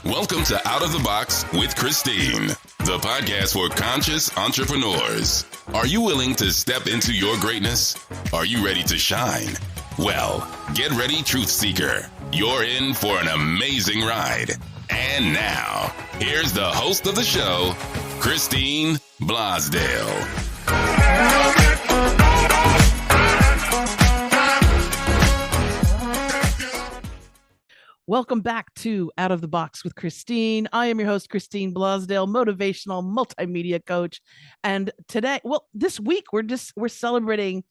Welcome to Out of the Box with Christine, the podcast for conscious entrepreneurs. Are you willing to step into your greatness? Are you ready to shine? Well, get ready, Truth Seeker. You're in for an amazing ride. And now, here's the host of the show, Christine Blosdale. Welcome back to Out of the Box with Christine. I am your host, Christine Blosdale, motivational multimedia coach. And today, this week, we're celebrating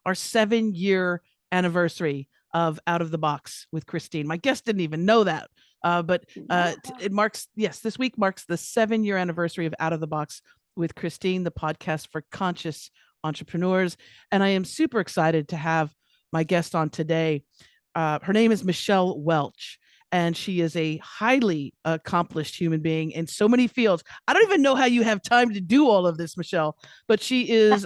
our 7-year anniversary of Out of the Box with Christine. My guest didn't even know that, but this week marks the 7-year anniversary of Out of the Box with Christine, the podcast for conscious entrepreneurs. And I am super excited to have my guest on today. Her name is Michelle Welch, and she is a highly accomplished human being in so many fields. I don't even know how you have time to do all of this, Michelle, but she is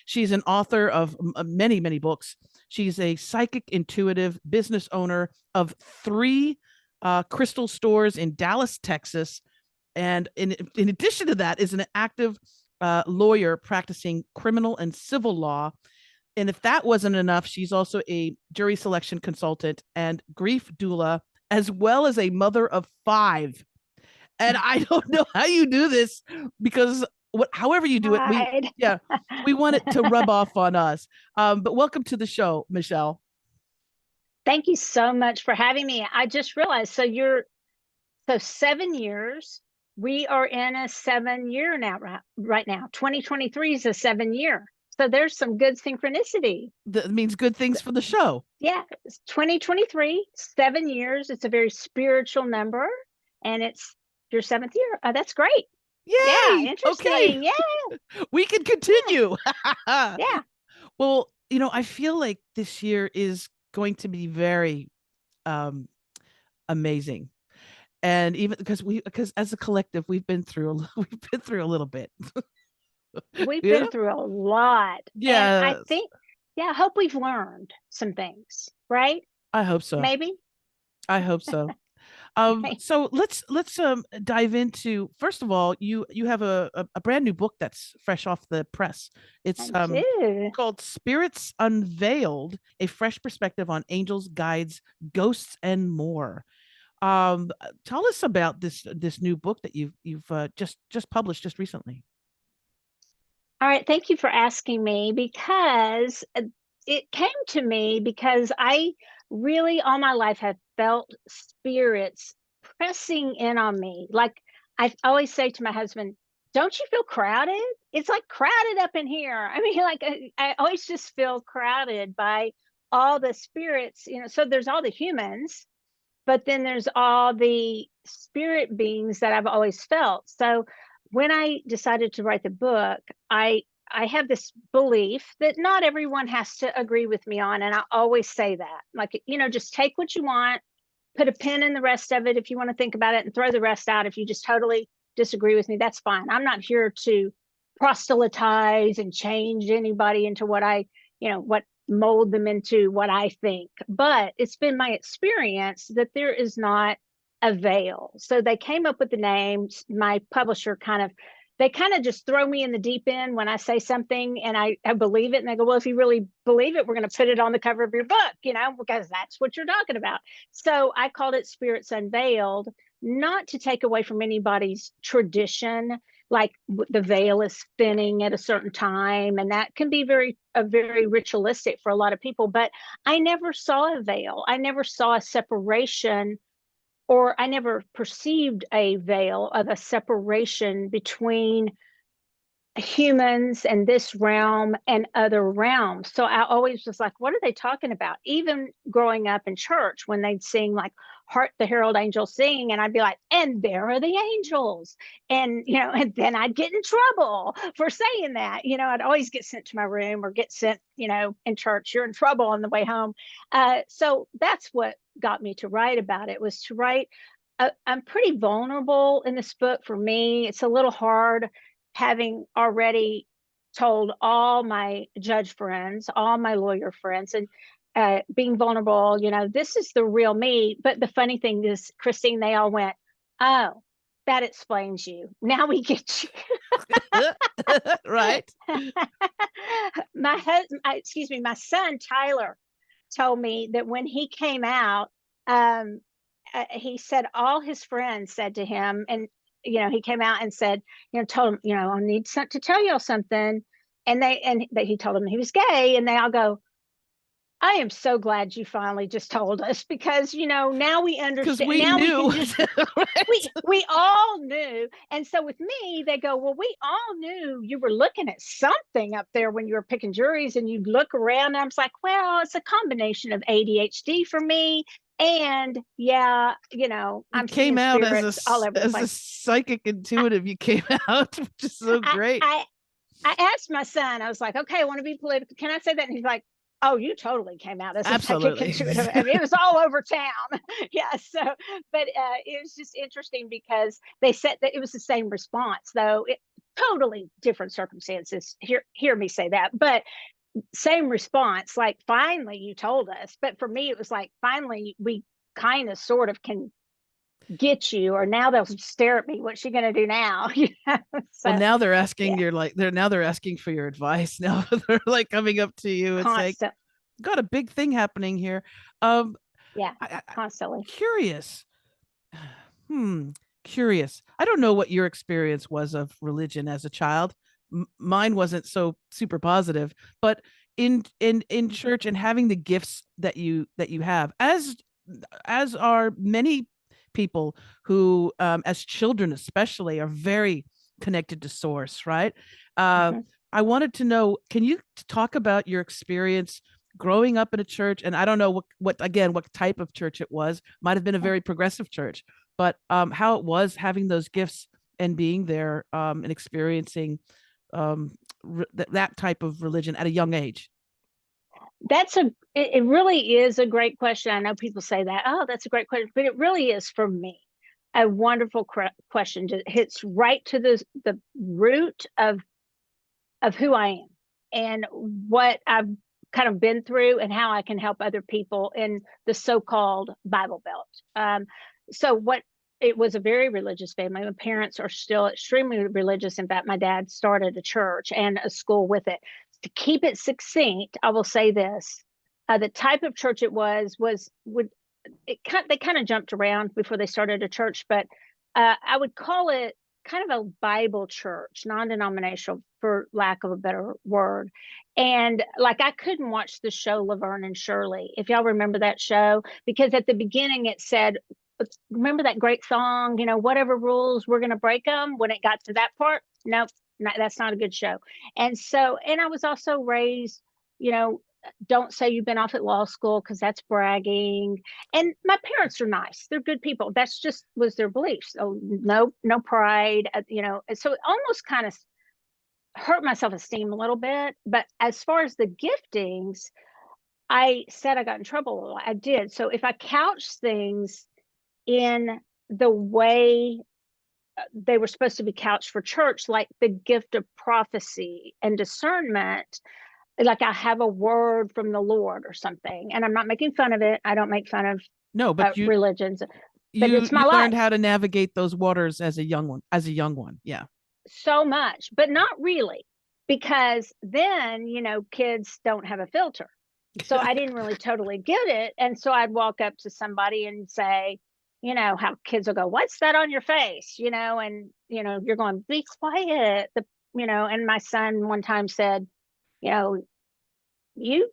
she's an author of many, many books. She's a psychic intuitive business owner of 3 crystal stores in Dallas, Texas. And in addition to that, is an active lawyer practicing criminal and civil law. And if that wasn't enough, she's also a jury selection consultant and grief doula, as well as a mother of 5. And I don't know how you do this, because however you do it, we want it to rub off on us. But welcome to the show, Michelle. Thank you so much for having me. I just realized, so 7 years, we are in a 7-year now, right now. 2023 is a 7-year. So there's some good synchronicity. That means good things for the show. Yeah. 2023, 7 years. It's a very spiritual number, and it's your 7th year. That's great. Yay! Yeah. Interesting. Okay. Yeah. We can continue. Yeah. Well, I feel like this year is going to be very amazing. And even because as a collective, we've been through a little bit. We've been through a lot. Yeah. And I think, I hope we've learned some things, right? I hope so. Maybe. I hope so. Okay. So let's dive into, first of all, you have a brand new book that's fresh off the press. It's called Spirits Unveiled, a fresh perspective on angels, guides, ghosts, and more. Tell us about this new book that you've just published just recently. All right. Thank you for asking me, because it came to me because I really all my life have felt spirits pressing in on me. Like I always say to my husband, don't you feel crowded? It's like crowded up in here. I mean, like I always just feel crowded by all the spirits, so there's all the humans, but then there's all the spirit beings that I've always felt. So when I decided to write the book, I have this belief that not everyone has to agree with me on. And I always say that, like, just take what you want, put a pin in the rest of it if you want to think about it, and throw the rest out if you just totally disagree with me. That's fine. I'm not here to proselytize and change anybody into what mold them into what I think. But it's been my experience that there is not a veil. So they came up with the name. My publisher they just throw me in the deep end when I say something and I believe it. And they go, well, if you really believe it, we're going to put it on the cover of your book, because that's what you're talking about. So I called it Spirits Unveiled, not to take away from anybody's tradition, like the veil is thinning at a certain time. And that can be very ritualistic for a lot of people. But I never saw a veil. I never saw a separation, or I never perceived a veil of a separation between humans and this realm and other realms. So I always was like, what are they talking about? Even growing up in church, when they'd sing like Hark the Herald Angels Sing, and I'd be like, and there are the angels. And, and then I'd get in trouble for saying that. I'd always get sent to my room or get sent, in church, you're in trouble on the way home. So that's what got me to write about it, was to write. I'm pretty vulnerable in this book. For me, it's a little hard, having already told all my judge friends, all my lawyer friends, and being vulnerable, this is the real me. But the funny thing is, Christine, they all went, Oh, that explains you. Now we get you. Right. My husband, excuse me, my son Tyler told me that when he came out, um, he said all his friends said to him, and he came out and said, told him, I need to tell y'all something, and that he told him he was gay, and they all go, I am so glad you finally just told us, because now we Because understand. we Now we knew. can just Right? we all knew. And so with me, they go, well, we all knew you were looking at something up there when you were picking juries, and you'd look around. And I was like, well, it's a combination of ADHD for me. And yeah, You I'm came seeing out as spirits all over the as a place. psychic intuitive. You came out, which is so I, great. I, I asked my son, I was like, okay, I want to be political. Can I say that? And he's like, oh, you totally came out as a psychic Absolutely. intuitive. I mean, it was all over town. Yeah. So, but it was just interesting because they said that it was the same response, though totally different circumstances. Hear me say that, but same response. Like, finally, you told us. But for me, it was like, finally, we kind of sort of can get you, or now they'll stare at me. What's she going to do now? So, Well, now they're asking yeah, they're asking for your advice. Now they're like coming up to you and saying, constant. got a big thing happening here. Um, Yeah, I constantly. curious. Hmm. Curious. I don't know what your experience was of religion as a child. Mine wasn't so super positive, but in church and having the gifts that you have, as are many people who, as children especially, are very connected to source, right? Uh, Mhm. I wanted to know, can you talk about your experience growing up in a church? And I don't know what type of church it was. Might have been a very progressive church, but how it was having those gifts and being there, and experiencing, that type of religion at a young age. It really is a great question. I know people say that, oh, that's a great question, but it really is, for me, a wonderful question. It hits right to the root of who I am and what I've kind of been through, and how I can help other people in the so-called Bible Belt. So what it was a very religious family. My parents are still extremely religious. In fact, my dad started a church and a school with it. To keep it succinct, I will say this: the type of church it would they kind of jumped around before they started a church, but I would call it kind of a Bible church, non-denominational, for lack of a better word. And like, I couldn't watch the show Laverne and Shirley, if y'all remember that show, because at the beginning it said, remember that great song, whatever rules, we're going to break them. When it got to that part, nope, that's not a good show. And so, and I was also raised, you know, don't say you've been off at law school, because that's bragging. And my parents are nice, they're good people. That's just was their beliefs. So no pride, so it almost kind of hurt my self-esteem a little bit. But as far as the giftings, I said I got in trouble a lot. I did. So if I couch things in the way they were supposed to be couched for church, like the gift of prophecy and discernment, like I have a word from the Lord or something. And I'm not making fun of it. I don't make fun of No, but religions, but you it's my learned life how to navigate those waters as a young one. Yeah. so much, but not really, because then, kids don't have a filter. So I didn't really totally get it. And so I'd walk up to somebody and say, how kids will go, what's that on your face? And, you're going, be quiet. And my son one time said, you know, you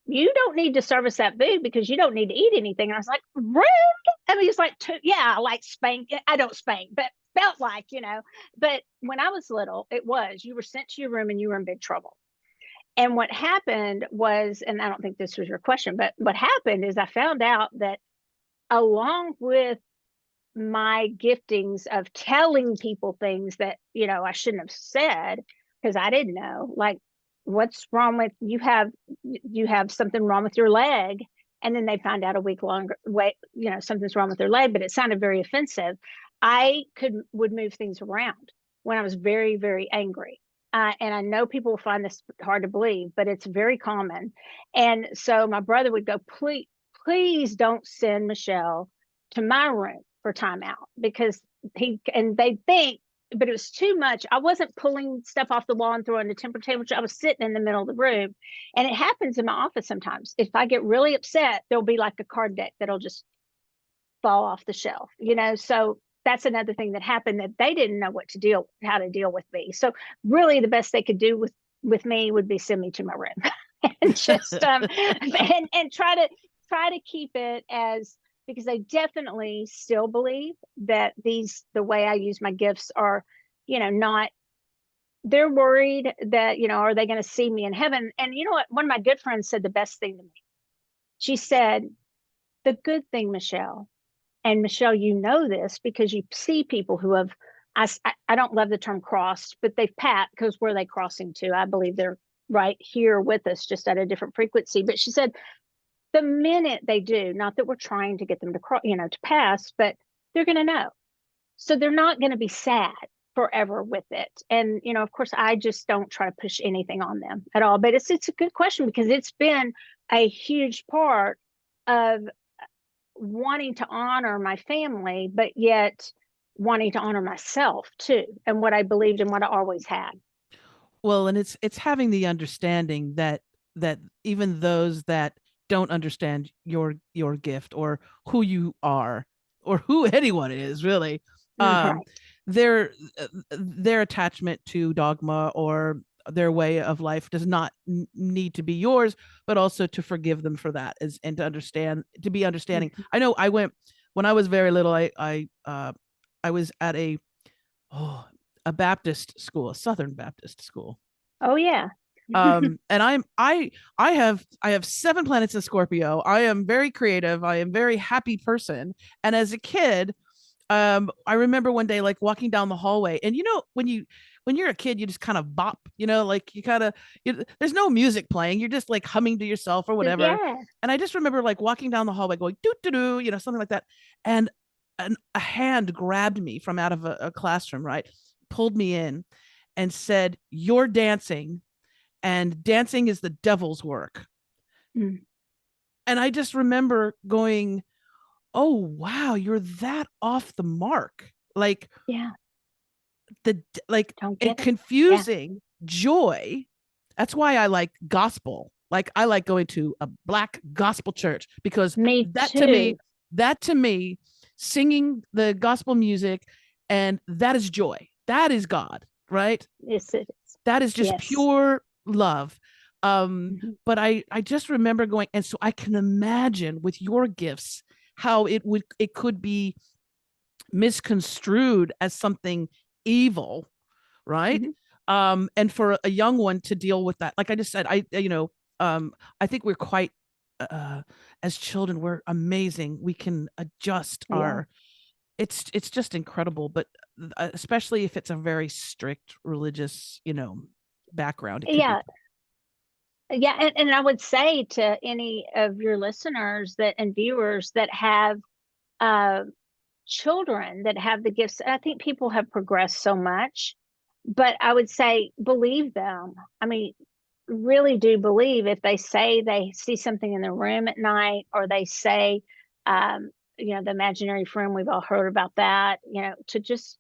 don't need to service that food, because you don't need to eat anything. And I was like, rude. I mean, he's like, yeah, like spank. I don't spank, but felt like, but when I was little, it was, you were sent to your room and you were in big trouble. And what happened was, and I don't think this was your question, but what happened is I found out that, along with my giftings of telling people things that, I shouldn't have said, because I didn't know, like, what's wrong with you have something wrong with your leg. And then they found out a week longer, wait, something's wrong with their leg, but it sounded very offensive. I would move things around when I was very, very angry. And I know people will find this hard to believe, but it's very common. And so my brother would go, please don't send Michelle to my room. for timeout because they think, but it was too much. I wasn't pulling stuff off the wall and throwing the temper tantrum. I was sitting in the middle of the room. And it happens in my office sometimes. If I get really upset, there'll be like a card deck that'll just fall off the shelf, so that's another thing that happened, that they didn't know how to deal with me. So really the best they could do with me would be send me to my room and just and try to keep it as, because I definitely still believe that the way I use my gifts are, not, they're worried that, are they going to see me in heaven? And you know what? One of my good friends said the best thing to me. She said, the good thing, Michelle, and Michelle, this because you see people who have, I don't love the term crossed, but they've because where are they crossing to? I believe they're right here with us, just at a different frequency. But she said, the minute they do, not that we're trying to get them to to pass, but they're going to know. So they're not going to be sad forever with it. And, of course, I just don't try to push anything on them at all. But it's a good question, because it's been a huge part of wanting to honor my family, but yet wanting to honor myself too, and what I believed and what I always had. Well, and it's having the understanding that even those that don't understand your gift or who you are or who anyone is really, Right. their attachment to dogma or their way of life does not need to be yours, but also to forgive them for that and to be understanding. I know when I was very little, I was at a Baptist school, a Southern Baptist school. Oh yeah. And I have 7 planets in Scorpio. I am very creative. I am a very happy person. And as a kid, I remember one day, like walking down the hallway, and when you're a kid, you just kind of bop, like you kind of, there's no music playing. You're just like humming to yourself or whatever. Yeah. And I just remember like walking down the hallway going, doo, doo, doo, something like that. And a hand grabbed me from out of a classroom, right? Pulled me in and said, "You're dancing, and dancing is the devil's work." And I just remember going, oh, wow, you're that off the mark. Like, yeah, and confusing joy. That's why I like gospel. Like, I like going to a Black gospel church, because that to me, singing the gospel music, and that is joy. That is God, right? Yes, it is. That is just pure love. But I just remember going, and so I can imagine with your gifts how it could be misconstrued as something evil, right? And for a young one to deal with that, like I just said, I think we're quite as children, we're amazing. We can adjust our it's just incredible. But especially if it's a very strict religious background, and I would say to any of your listeners and viewers that have children that have the gifts, I think people have progressed so much, but I would say believe them. I mean, really do believe if they say they see something in their room at night, or they say the imaginary friend, we've all heard about that, to just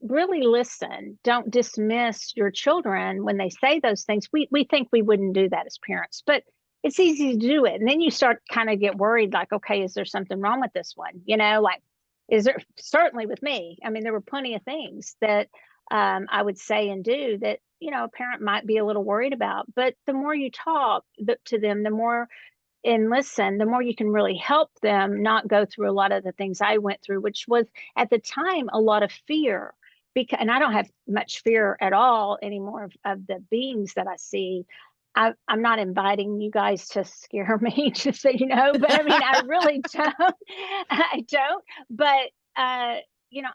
really listen. Don't dismiss your children when they say those things. We think we wouldn't do that as parents, but it's easy to do it. And then you start kind of get worried, like, okay, is there something wrong with this one? Like, is there? Certainly with me, I mean, there were plenty of things that I would say and do that, a parent might be a little worried about. But the more you talk to them, the more and listen, the more you can really help them not go through a lot of the things I went through, which was at the time a lot of fear. And I don't have much fear at all anymore of the beings that I see. I'm not inviting you guys to scare me, just so you know, but I mean, I really don't. I don't. But,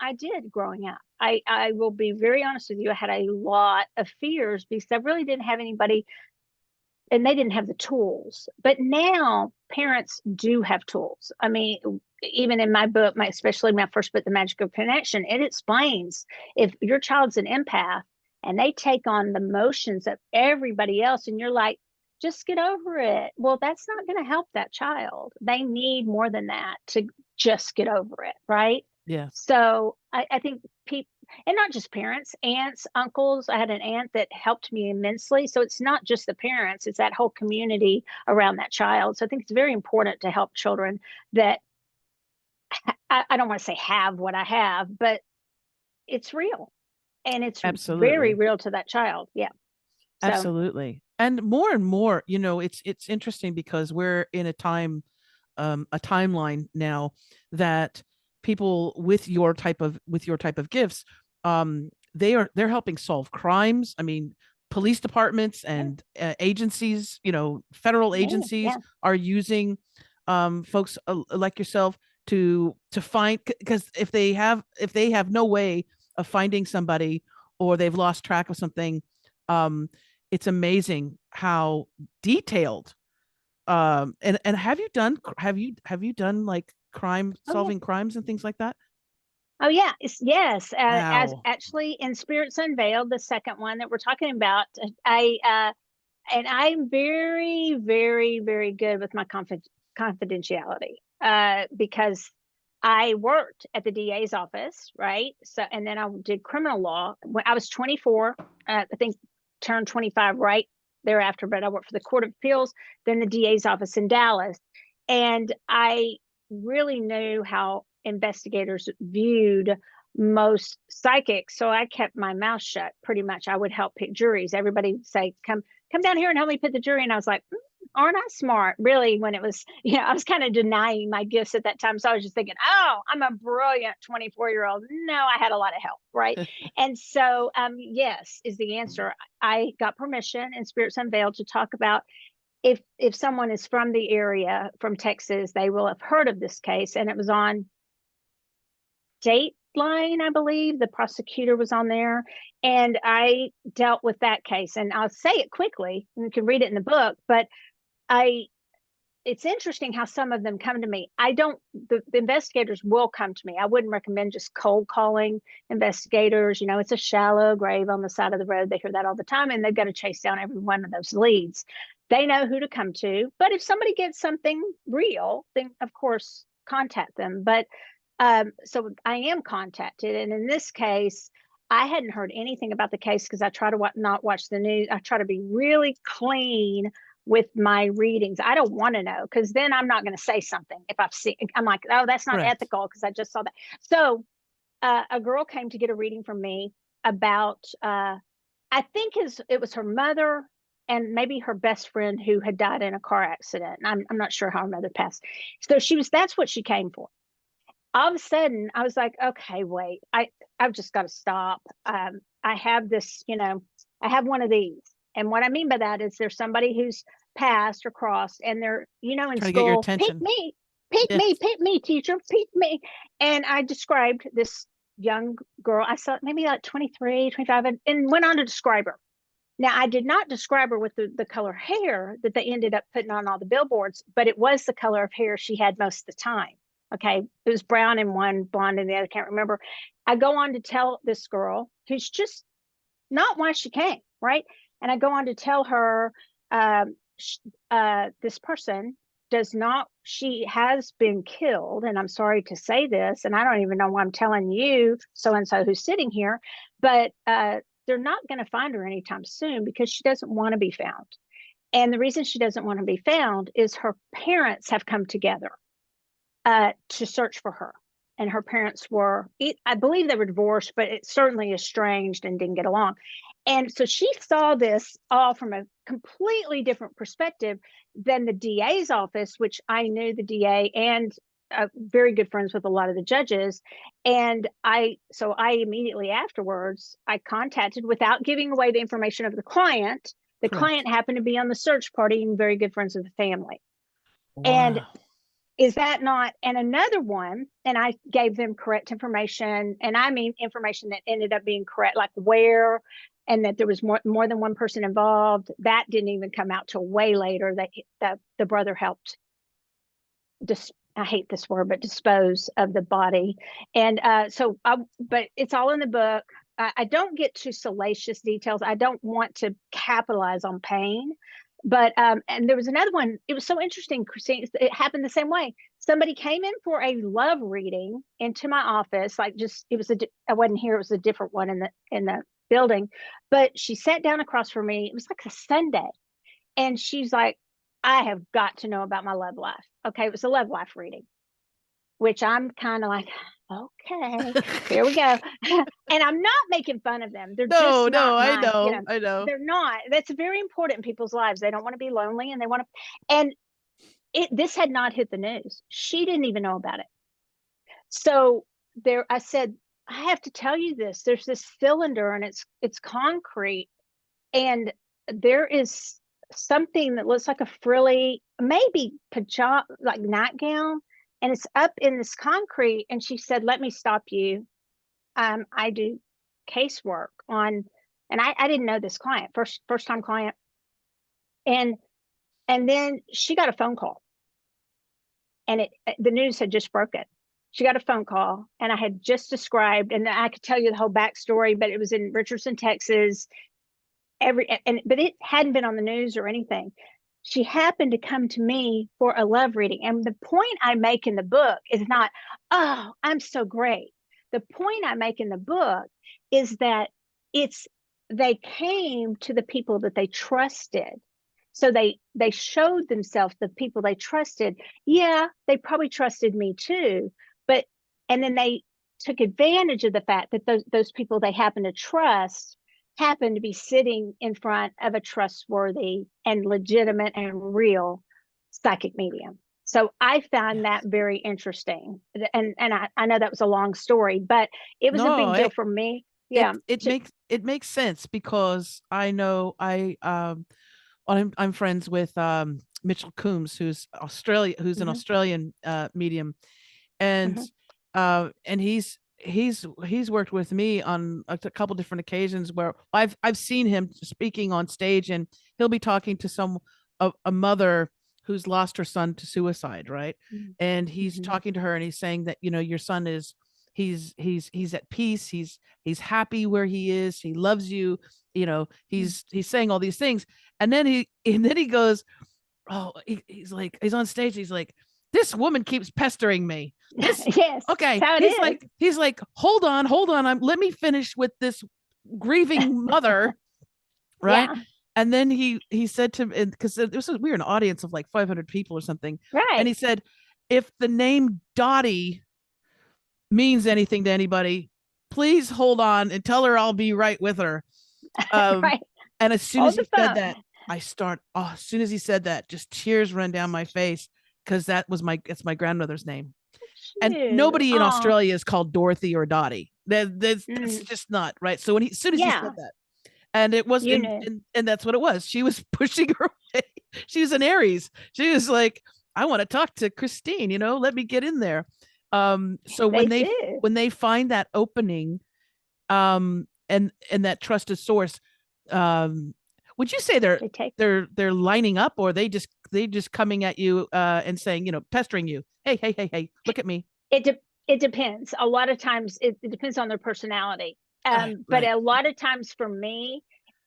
I did growing up. I will be very honest with you. I had a lot of fears because I really didn't have anybody, and they didn't have the tools. But now parents do have tools. I mean, even in my book, especially my first book, The Magical Connection, it explains if your child's an empath and they take on the motions of everybody else, and you're like, just get over it. Well, that's not going to help that child. They need more than that to just get over it, right? Yes. So I think people, and not just parents, aunts, uncles. I had an aunt that helped me immensely. So it's not just the parents, it's that whole community around that child. So I think it's very important to help children that, I don't want to say have what I have, but it's real, and it's very Absolutely. real to that child. Yeah. So Absolutely. And more, it's interesting because we're in a timeline now that people with your type of gifts, they're helping solve crimes. I mean, police departments yeah, and agencies, federal yeah, agencies yeah. are using folks like yourself to find, because if they have no way of finding somebody, or they've lost track of something, um it's amazing how detailed, and have you done like crime Oh yeah. solving crimes and things like that? Oh yeah. Yes. As Wow. actually in Spirits Unveiled, the second one that we're talking about, I and I'm very, very, very good with my confidentiality, because I worked at the DA's office, right? So, and then I did criminal law when I was 24. I think turned 25 right thereafter. But I worked for the Court of Appeals, then the DA's office in Dallas, and I really knew how investigators viewed most psychics. So I kept my mouth shut pretty much. I would help pick juries. Everybody would say, come down here and help me pick the jury. And I was like, aren't I smart? Really, when it was, I was kind of denying my gifts at that time. So I was just thinking, oh, I'm a brilliant 24-year-old. No, I had a lot of help, right? And so, yes, is the answer. I got permission in Spirits Unveiled to talk about, if someone is from the area, from Texas, they will have heard of this case. And it was on Dateline, I believe. The prosecutor was on there, and I dealt with that case. And I'll say it quickly, and you can read it in the book. But I, it's interesting how some of them come to me. The investigators will come to me. I wouldn't recommend just cold calling investigators. It's a shallow grave on the side of the road. They hear that all the time, and they've got to chase down every one of those leads. They know who to come to. But if somebody gets something real, then of course contact them. But so I am contacted. And in this case, I hadn't heard anything about the case because I try to not watch the news. I try to be really clean with my readings. I don't want to know, because then I'm not going to say something if I've seen. I'm like, oh, that's not Correct. ethical because I just saw that. So a girl came to get a reading from me about, I think it was her mother and maybe her best friend who had died in a car accident. And I'm not sure how her mother passed. So that's what she came for. All of a sudden I was like, okay, wait, I've just got to stop. I have this, I have one of these. And what I mean by that is there's somebody who's passed or crossed, and they're, in Trying to get your school, pick attention. me, pick Yes. me, pick me, teacher, pick me. And I described this young girl. I saw maybe like 23, 25, and went on to describe her. Now, I did not describe her with the color hair that they ended up putting on all the billboards, but it was the color of hair she had most of the time. Okay. It was brown in one, blonde in the other. Can't remember. I go on to tell this girl, who's just not why she came, right? And I go on to tell her, this person she has been killed. And I'm sorry to say this, and I don't even know why I'm telling you, so-and-so who's sitting here, but they're not going to find her anytime soon because she doesn't want to be found. And the reason she doesn't want to be found is her parents have come together to search for her. And her parents I believe they were divorced, but it certainly estranged and didn't get along. And so she saw this all from a completely different perspective than the DA's office, which I knew the DA and very good friends with a lot of the judges. And so I immediately afterwards, I contacted, without giving away the information of the client. The Correct. client happened to be on the search party and very good friends with the family. And Wow. is that not? And another one, and I gave them correct information, and I mean information that ended up being correct, like where, and that there was more than one person involved. That didn't even come out till way later, that the brother helped I hate this word, but dispose of the body. And but it's all in the book. I don't get to salacious details. I don't want to capitalize on pain. But and there was another one. It was so interesting, Christine. It happened the same way. Somebody came in for a love reading into my office. Like, just, it was I wasn't here. It was a different one in the building. But she sat down across from me. It was like a Sunday, and she's like, "I have got to know about my love life." Okay, it was a love life reading, which I'm kind of like, okay, here we go. And I'm not making fun of them. They're No, just not I my, know, I know. they're not. That's very important in people's lives. They don't want to be lonely, and they want to, and this had not hit the news. She didn't even know about it. So I said, I have to tell you this. There's this cylinder, and it's concrete, and there is something that looks like a frilly, maybe pajama, like nightgown, and it's up in this concrete. And she said, "Let me stop you. I do casework on," and I didn't know this client, first time client, and then she got a phone call, and the news had just broken. She got a phone call, and I had just described, and I could tell you the whole backstory, but it was in Richardson, Texas. But it hadn't been on the news or anything. She happened to come to me for a love reading. And the point I make in the book is not, "Oh, I'm so great." The point I make in the book is that they came to the people that they trusted. So they showed themselves, the people they trusted. Yeah, they probably trusted me too, and then they took advantage of the fact that those people they happen to trust happened to be sitting in front of a trustworthy and legitimate and real psychic medium. So I found that very interesting. And I know that was a long story, but it was a big deal for me. Yeah. It makes sense, because I know I'm friends with Mitchell Coombs, who's an Australian medium, and he's worked with me on a couple different occasions where I've seen him speaking on stage, and he'll be talking to a mother who's lost her son to suicide, right? And he's talking to her, and he's saying that, your son is he's at peace, he's happy where he is, he loves you, he's saying all these things, and then he goes, oh, he's on stage, he's like, "This woman keeps pestering me." Yes. Okay. He's like, hold on. Let me finish with this grieving mother. Right. Yeah. And then he said to, because we were an audience of like 500 people or something. Right. And he said, "If the name Dottie means anything to anybody, please hold on and tell her I'll be right with her." Right. And as soon as he said that, as soon as he said that, just tears run down my face, because it's my grandmother's name. And nobody in Australia is called Dorothy or Dottie. That's just not right. So as soon as he said that, and it was, and that's what it was. She was pushing her away. She was an Aries. She was like, "I want to talk to Christine. Let me get in there." So when they find that opening, and that trusted source, would you say they're lining up, or they just coming at you and saying, pestering you, hey, look at me? It depends. A lot of times it depends on their personality. But a lot of times for me,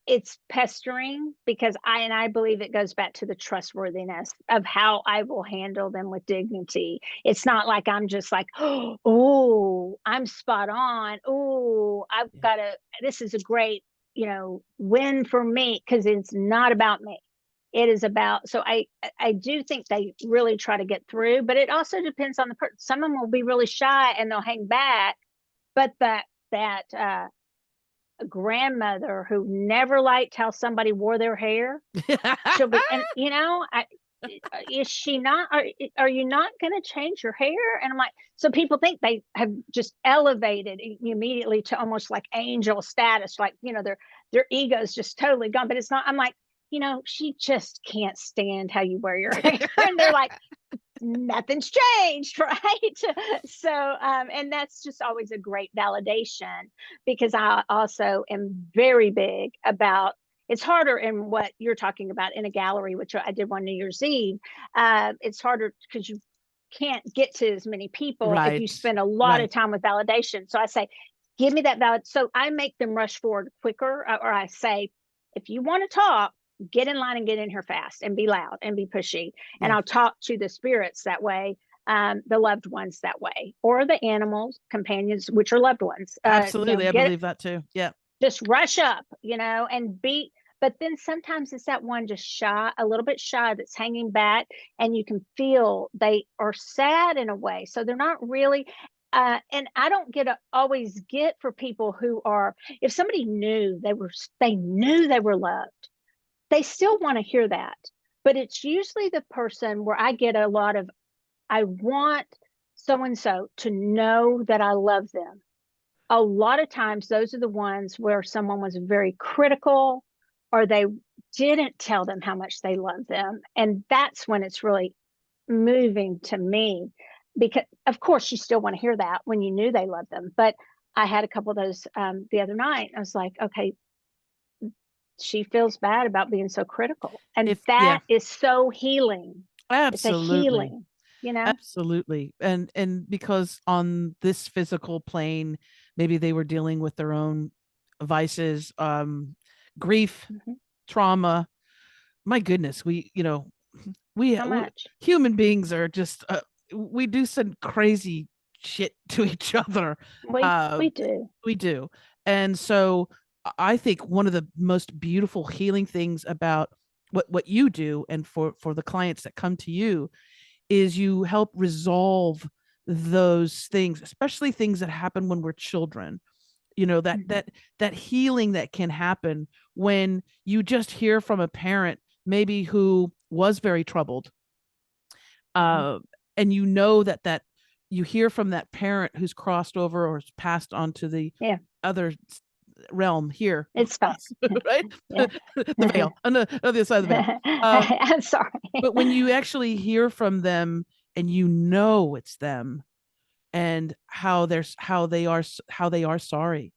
it's pestering, because I believe it goes back to the trustworthiness of how I will handle them with dignity. It's not like I'm just like, "Oh, I'm spot on. Oh, this is a great, win for me," because it's not about me. It is about, so I do think they really try to get through, but it also depends on the person. Some of them will be really shy and they'll hang back, but that grandmother who never liked how somebody wore their hair, she'll be, and is she not? Are you not going to change your hair? And I'm like, so people think they have just elevated immediately to almost like angel status, like their ego's just totally gone. But it's not. I'm like, she just can't stand how you wear your hair. And they're like, nothing's changed, right? So, and that's just always a great validation, because I also am very big about, it's harder in what you're talking about in a gallery, which I did one New Year's Eve. It's harder because you can't get to as many people if you spend a lot of time with validation. So I say, give me that valid. So I make them rush forward quicker, or I say, if you want to talk, get in line and get in here fast and be loud and be pushy. And Yeah. I'll talk to the spirits that way, the loved ones that way, or the animals, companions, which are loved ones. Absolutely. I Get believe that too. Yeah. just rush up, and be. But then sometimes it's that one just shy, a little bit shy, that's hanging back, and you can feel they are sad in a way. So they're not really. And I don't always get for people who are, if somebody knew they knew they were loved, they still want to hear that. But it's usually the person where I get a lot of, I want so-and-so to know that I love them. A lot of times those are the ones where someone was very critical, or they didn't tell them how much they love them. And that's when it's really moving to me, because of course you still want to hear that when you knew they loved them. But I had a couple of those the other night. I was like, okay, she feels bad about being so critical. And that is so healing. Absolutely. It's a healing, Absolutely. And because on this physical plane, maybe they were dealing with their own vices, grief, trauma. My goodness, we human beings are just, we do some crazy shit to each other. We do. And so I think one of the most beautiful healing things about what you do, and for the clients that come to you, is you help resolve those things, especially things that happen when we're children. That healing that can happen when you just hear from a parent maybe who was very troubled, and that you hear from that parent who's crossed over or passed on to the other realm here. It's fine. Right? Yeah. The veil on the other side of the veil. I'm sorry. But when you actually hear from them and it's them, and how they are sorry,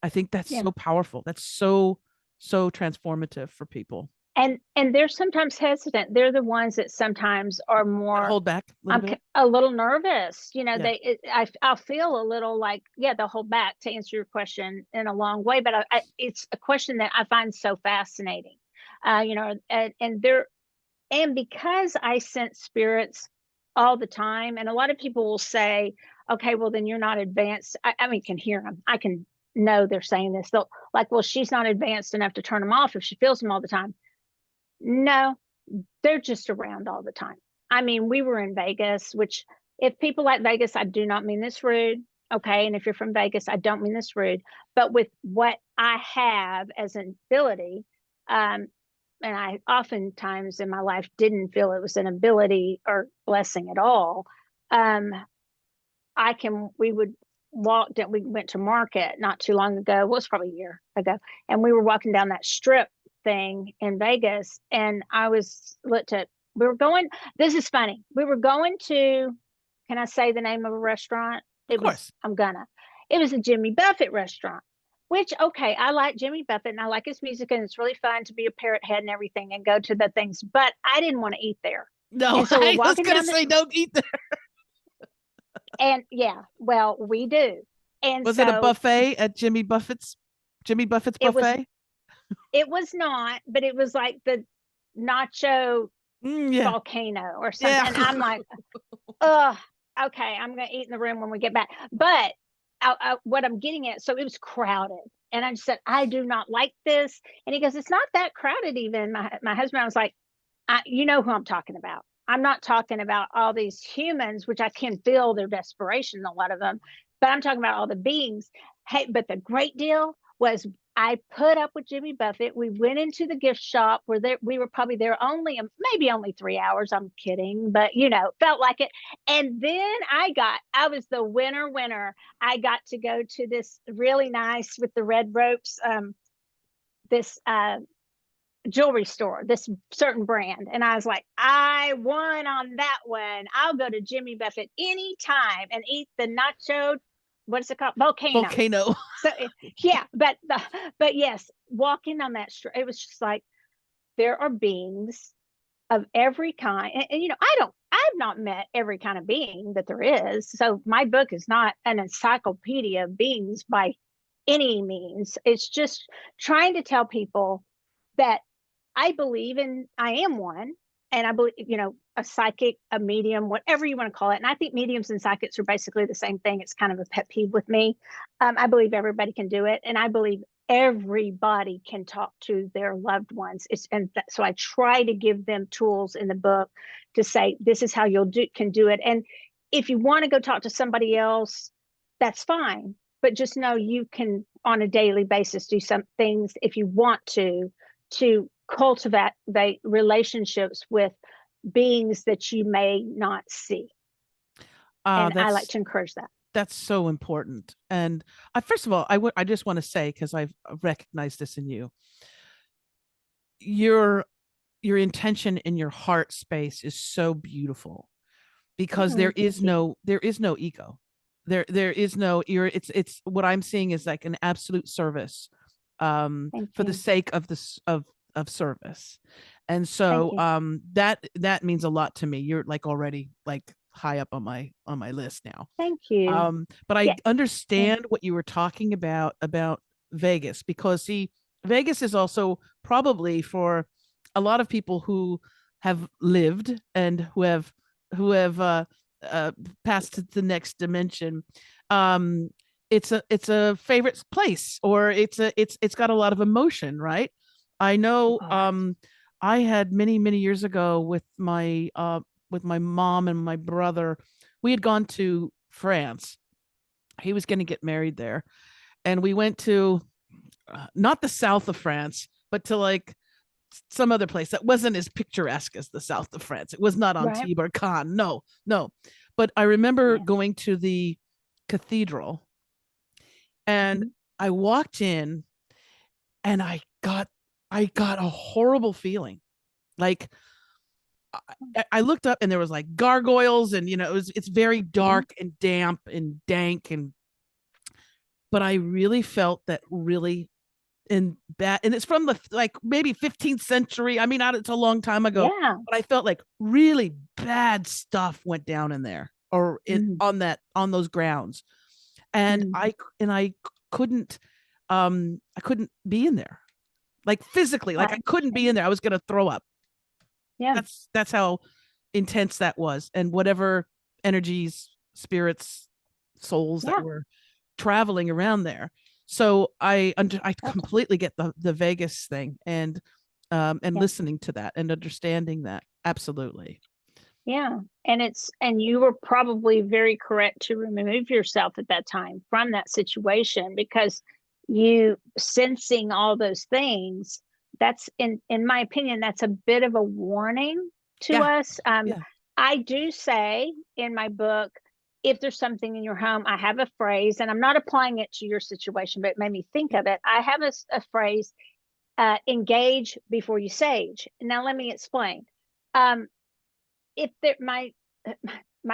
I think that's so powerful. That's so transformative for people. And they're sometimes hesitant. They're the ones that sometimes are more hold back a little nervous. I'll feel a little like, they'll hold back, to answer your question in a long way. But it's a question that I find so fascinating. And because I sense spirits all the time, and a lot of people will say, okay, well, then you're not advanced. I mean, can hear them. I can know they're saying this. They'll like, well, she's not advanced enough to turn them off if she feels them all the time. No, they're just around all the time. I mean, we were in Vegas, which, if people like Vegas, I do not mean this rude. Okay. And if you're from Vegas, I don't mean this rude, but with what I have as an ability, and I oftentimes in my life didn't feel it was an ability or blessing at all. We went to market not too long ago. Well, it was probably a year ago. And we were walking down that strip thing in Vegas, and this is funny. We were going to, can I say the name of a restaurant? Of course. It was a Jimmy Buffett restaurant, which, okay, I like Jimmy Buffett and I like his music, and it's really fun to be a parrot head and everything and go to the things, but I didn't want to eat there. No, so I was going to say don't eat there. And well, we do. And was it a buffet at Jimmy Buffett's buffet? It was not, but it was like the nacho volcano or something. Yeah. And I'm like, okay, I'm going to eat in the room when we get back. But what I'm getting at, so it was crowded. And I just said, I do not like this. And he goes, it's not that crowded even. My husband, I was like, you know who I'm talking about. I'm not talking about all these humans, which I can feel their desperation, a lot of them, but I'm talking about all the beings. Hey, but the great deal was I put up with Jimmy Buffett. We went into the gift shop where we were probably there maybe only 3 hours. I'm kidding, but felt like it. And then I was the winner. I got to go to this really nice, with the red ropes, this jewelry store, this certain brand. And I was like, I won on that one. I'll go to Jimmy Buffett anytime and eat the nacho, what is it called? Volcano. So but yes, walking on that street, it was just like, there are beings of every kind. And I've not met every kind of being that there is. So my book is not an encyclopedia of beings by any means. It's just trying to tell people that I am one, and I believe, a psychic, a medium, whatever you want to call it. And I think mediums and psychics are basically the same thing. It's kind of a pet peeve with me. I believe everybody can do it. And I believe everybody can talk to their loved ones. So I try to give them tools in the book to say, this is how can do it. And if you want to go talk to somebody else, that's fine. But just know you can, on a daily basis, do some things if you want to cultivate relationships with beings that you may not see. And I like to encourage that. That's so important. And first of all, I just want to say, because I've recognized this in you, your intention in your heart space is so beautiful, because there is no ego. There is no, it's what I'm seeing is like an absolute service for the sake of of service. And so that means a lot to me. You're like already like high up on my list now. Thank you. But I understand what you were talking about Vegas, because see, Vegas is also probably for a lot of people who have lived and who have passed to the next dimension. It's a favorite place, or it's got a lot of emotion, right? I know. I had many years ago with my mom and my brother, we had gone to France. He was going to get married there, and we went to not the south of France, but to like some other place that wasn't as picturesque as the south of France. It was not Antibes or Cannes. No. But I remember going to the cathedral, and I walked in, and I got a horrible feeling. Like I looked up, and there was like gargoyles, and it's very dark and damp and dank, but I really felt that really bad, and it's from the like maybe 15th century. I mean, it's a long time ago, but I felt like really bad stuff went down in there, or on those grounds, and I couldn't be in there, like physically, like I couldn't be in there. I was gonna throw up. That's how intense that was, and whatever energies, spirits, souls that were traveling around there. So I completely get the Vegas thing, and listening to that and understanding that. Absolutely. Yeah. And you were probably very correct to remove yourself at that time from that situation, because you sensing all those things, that's in my opinion, that's a bit of a warning to us. I do say in my book, if there's something in your home, I have a phrase, and I'm not applying it to your situation, but it made me think of it. I have a phrase, engage before you sage. Now, let me explain. If my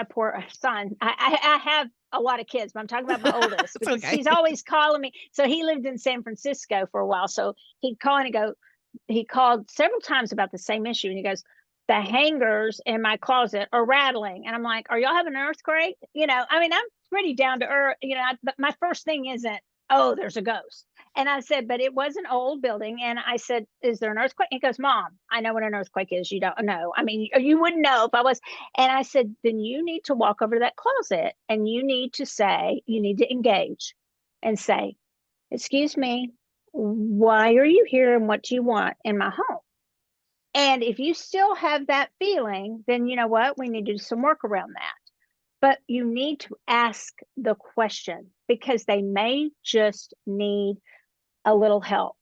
poor son, I have a lot of kids, but I'm talking about my oldest, because he's always calling me. So he lived in San Francisco for a while. So he'd call and he called several times about the same issue. And he goes, the hangers in my closet are rattling. And I'm like, are y'all having an earthquake? I mean, I'm pretty down to earth, but my first thing isn't, oh, there's a ghost. And I said, but it was an old building. And I said, is there an earthquake? He goes, Mom, I know what an earthquake is. You don't know. I mean, you wouldn't know if I was. And I said, then you need to walk over to that closet, and you need to engage and say, excuse me, why are you here, and what do you want in my home? And if you still have that feeling, then you know what? We need to do some work around that. But you need to ask the question, because they may just need a little help.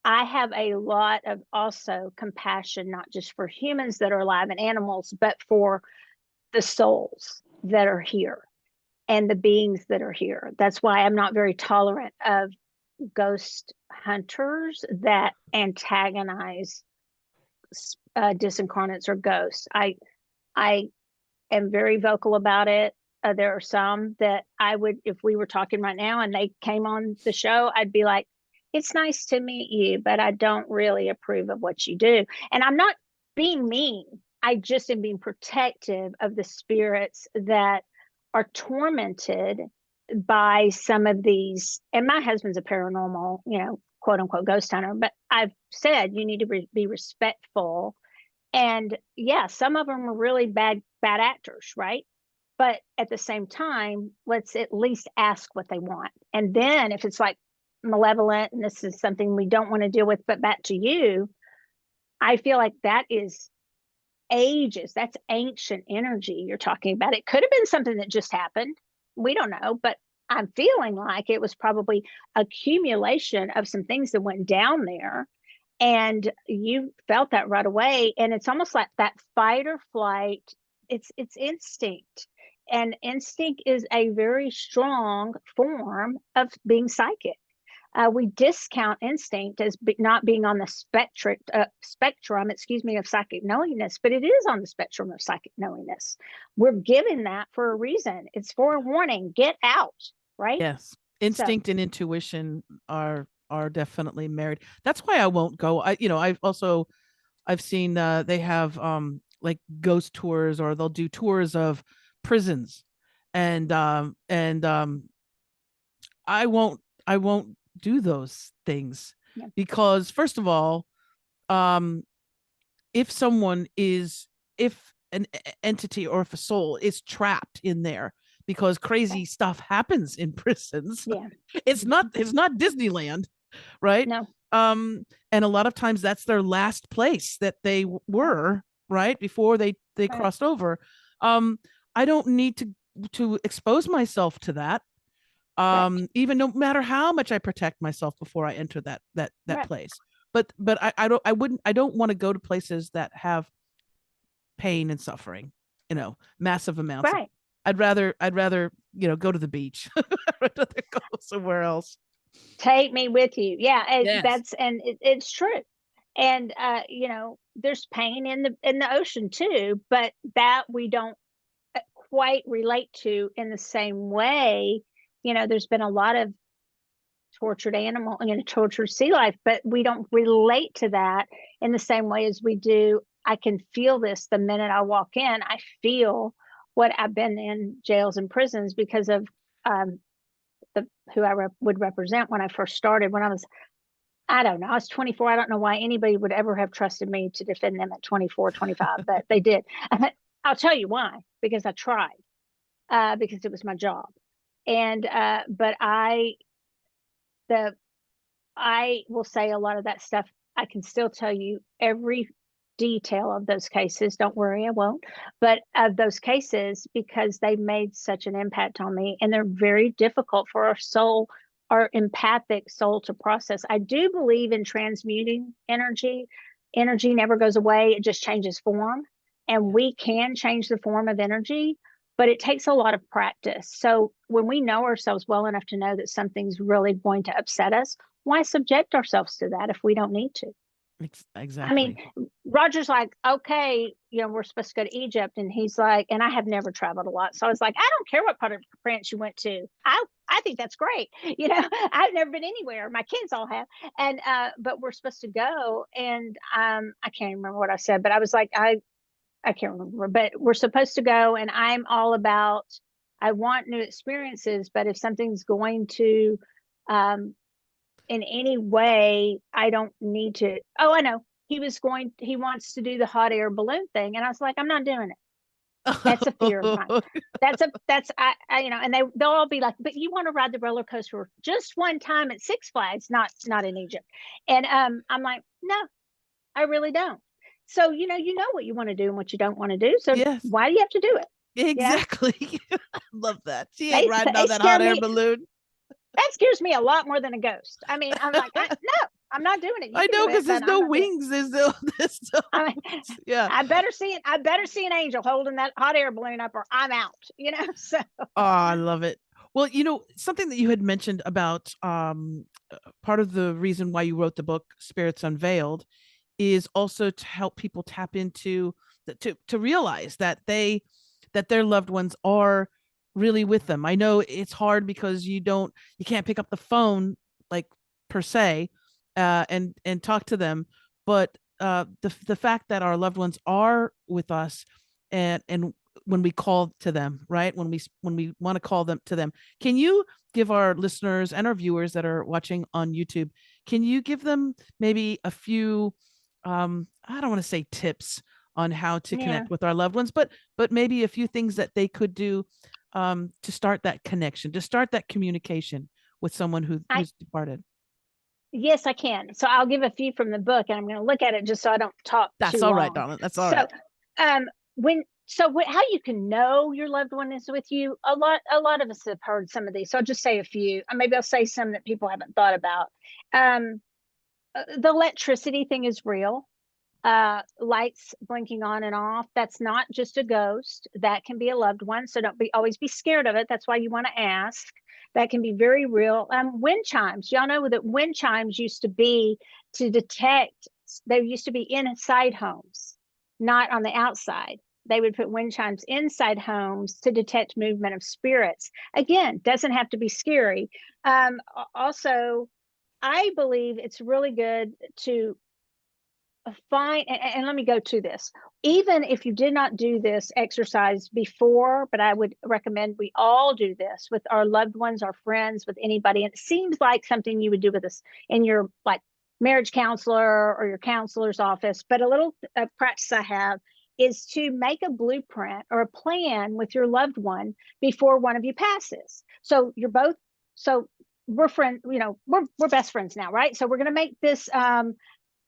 I have a lot of also compassion, not just for humans that are alive and animals, but for the souls that are here and the beings that are here. That's why I'm not very tolerant of ghost hunters that antagonize disincarnates or ghosts. I am very vocal about it. There are some that I would, if we were talking right now and they came on the show, I'd be like, it's nice to meet you, but I don't really approve of what you do. And I'm not being mean. I just am being protective of the spirits that are tormented by some of these. And my husband's a paranormal, quote unquote ghost hunter, but I've said you need to be respectful. And yeah, some of them are really bad actors, right? But at the same time, let's at least ask what they want. And then if it's like malevolent and this is something we don't want to deal with, but back to you, I feel like that is ages. That's ancient energy you're talking about. It could have been something that just happened. We don't know, but I'm feeling like it was probably accumulation of some things that went down there. And you felt that right away. And it's almost like that fight or flight. It's instinct. And instinct is a very strong form of being psychic. We discount instinct as not being on the spectrum, of psychic knowingness, but it is on the spectrum of psychic knowingness. We're given that for a reason. It's for a warning. Get out, right? Yes, instinct and intuition are definitely married. That's why I won't go. I've seen they have like ghost tours, or they'll do tours of prisons, and I won't do those things because, first of all, if an entity or if a soul is trapped in there because crazy stuff happens in prisons, it's not Disneyland, right? No. And a lot of times that's their last place that they were, right, before they crossed over. I don't need to expose myself to that. Even no matter how much I protect myself before I enter that place. But I don't want to go to places that have pain and suffering, massive amounts. Right. I'd rather, go to the beach. I'd rather go somewhere else. Take me with you. Yeah. Yes. It's true. And there's pain in the ocean too, but that we don't quite relate to in the same way. There's been a lot of tortured animal, tortured sea life, but we don't relate to that in the same way as we do. I can feel this the minute I walk in. I feel what I've been in jails and prisons because of who I would represent when I first started. When I was 24. I don't know why anybody would ever have trusted me to defend them at 24, 25, but they did. I'll tell you why, because I tried, because it was my job. And but I will say a lot of that stuff. I can still tell you every detail of those cases. Don't worry, I won't. But of those cases, because they made such an impact on me, and they're very difficult for our empathic soul to process. I do believe in transmuting energy. Energy never goes away. It just changes form. And we can change the form of energy, but it takes a lot of practice. So when we know ourselves well enough to know that something's really going to upset us, why subject ourselves to that if we don't need to? Exactly. I mean, Roger's like, okay, we're supposed to go to Egypt. And he's like, and I have never traveled a lot. So I was like, I don't care what part of France you went to. I think that's great. I've never been anywhere. My kids all have. And, but we're supposed to go. And I can't remember what I said, but I was like, I can't remember, but we're supposed to go. And I'm all about, I want new experiences, but if something's going to, in any way, I don't need to. Oh, I know. He wants to do the hot air balloon thing. And I was like, I'm not doing it. That's a fear of mine. And they'll all be like, but you want to ride the roller coaster just one time at Six Flags, not in Egypt. And I'm like, no, I really don't. So, you know what you want to do and what you don't want to do. So why do you have to do it? Exactly. I love that. She ain't riding on that hot air balloon. That scares me a lot more than a ghost. I mean, I'm like, no, I'm not doing it. I know, because there's no wings. There's no. Yeah. I better see an angel holding that hot air balloon up, or I'm out. So. Oh, I love it. Well, something that you had mentioned about part of the reason why you wrote the book Spirits Unveiled is also to help people tap into to realize that their loved ones are really with them. I know it's hard because you can't pick up the phone, like, per se, and talk to them, but the fact that our loved ones are with us, and when we call to them, right? When we want to call them to them. Can you give our listeners and our viewers that are watching on YouTube, can you give them maybe a few, I don't want to say tips on how to connect with our loved ones, but maybe a few things that they could do to start that connection, to start that communication with someone who's departed? Yes, I can. So I'll give a few from the book, and I'm going to look at it just so I don't talk That's too all long. right, darling. That's all right. How you can know your loved one is with you, a lot of us have heard some of these, so I'll just say a few. Maybe I'll say some that people haven't thought about. The electricity thing is real. Lights blinking on and off, that's not just a ghost, that can be a loved one, so don't always be scared of it. That's why you want to ask. That can be very real. Wind chimes, y'all know that wind chimes used to be to detect, they used to be inside homes, not on the outside. They would put wind chimes inside homes to detect movement of spirits. Again, doesn't have to be scary. Also, I believe it's really good to find, and let me go to this. Even if you did not do this exercise before, but I would recommend we all do this with our loved ones, our friends, with anybody. And it seems like something you would do with us in your like marriage counselor or your counselor's office. But a little practice I have is to make a blueprint or a plan with your loved one before one of you passes. So you're both, so we're friends, we're best friends now, right? So we're going to make this, or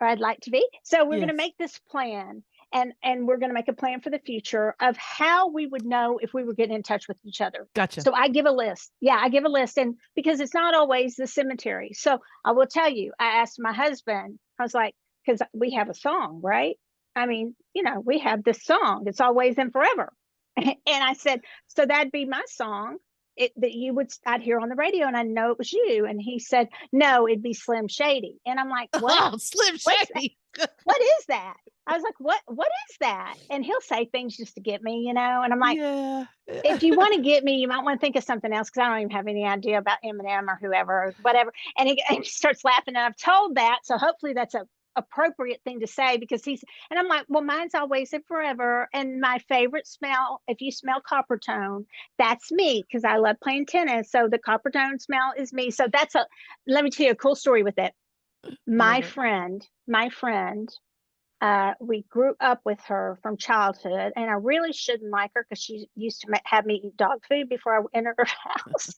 I'd like to be. So we're going to make this plan, and we're going to make a plan for the future of how we would know if we were getting in touch with each other. Gotcha. So I give a list. Yeah, I give a list, and because it's not always the cemetery. So I will tell you, I asked my husband, I was like, because we have a song, right? I mean, we have this song, it's always and forever. And I said, so that'd be my song. I'd hear on the radio, and I know it was you. And he said, no, it'd be Slim Shady. And I'm like, what? Oh, Slim Shady. What is that? I was like, what is that? And he'll say things just to get me, and I'm like, yeah. If you want to get me, you might want to think of something else, because I don't even have any idea about Eminem or whoever or whatever. And he starts laughing, and I've told that, so hopefully that's a appropriate thing to say, because and I'm like, well, mine's always and forever, and my favorite smell, if you smell copper tone, that's me, because I love playing tennis, so the copper tone smell is me. So let me tell you a cool story with it. My friend, we grew up with her from childhood, and I really shouldn't like her, because she used to have me eat dog food before I entered her house.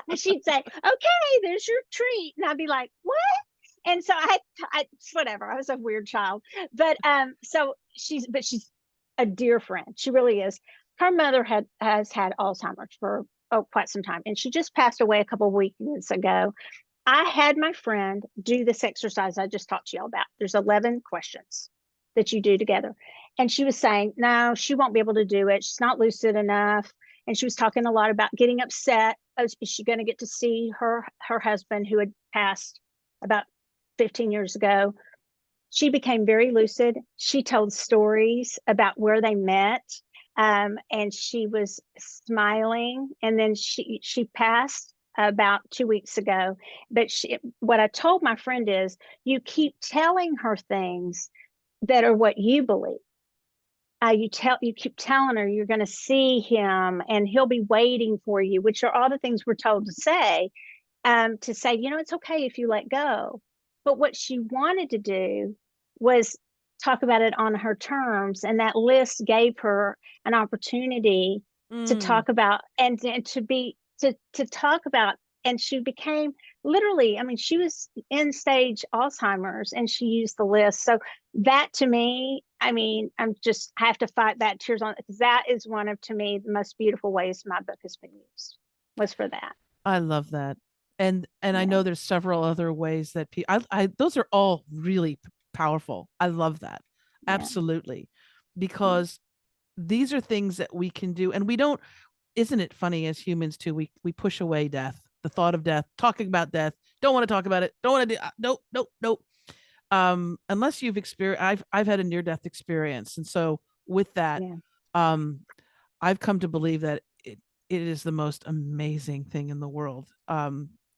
And she'd say, okay, there's your treat, and I'd be like, what? And so I whatever, I was a weird child, but so she's a dear friend. She really is. Her mother has had Alzheimer's for quite some time, and she just passed away a couple of weeks ago. I had my friend do this exercise I just talked to y'all about. There's 11 questions that you do together, and she was saying, no, she won't be able to do it, she's not lucid enough. And she was talking a lot about getting upset. Is she going to get to see her husband, who had passed about 15 years ago? She became very lucid. She told stories about where they met, and she was smiling. And then she passed about 2 weeks ago. But what I told my friend is, you keep telling her things that are what you believe. You keep telling her you're going to see him and he'll be waiting for you, which are all the things we're told to say, it's okay if you let go. But what she wanted to do was talk about it on her terms. And that list gave her an opportunity to talk about and to talk about. And she became literally, she was in stage Alzheimer's, and she used the list. So that, to me, I have to fight back tears on it, because that is one of, to me, the most beautiful ways my book has been used, was for that. I love that. And I know there's several other ways that those are all really powerful. I love that. Yeah. Absolutely. Because these are things that we can do, and we don't, isn't it funny, as humans too, we push away death, the thought of death, talking about death, don't want to talk about it, don't want to do, nope. Unless you've experienced, I've had a near-death experience. And so with that, I've come to believe that it is the most amazing thing in the world,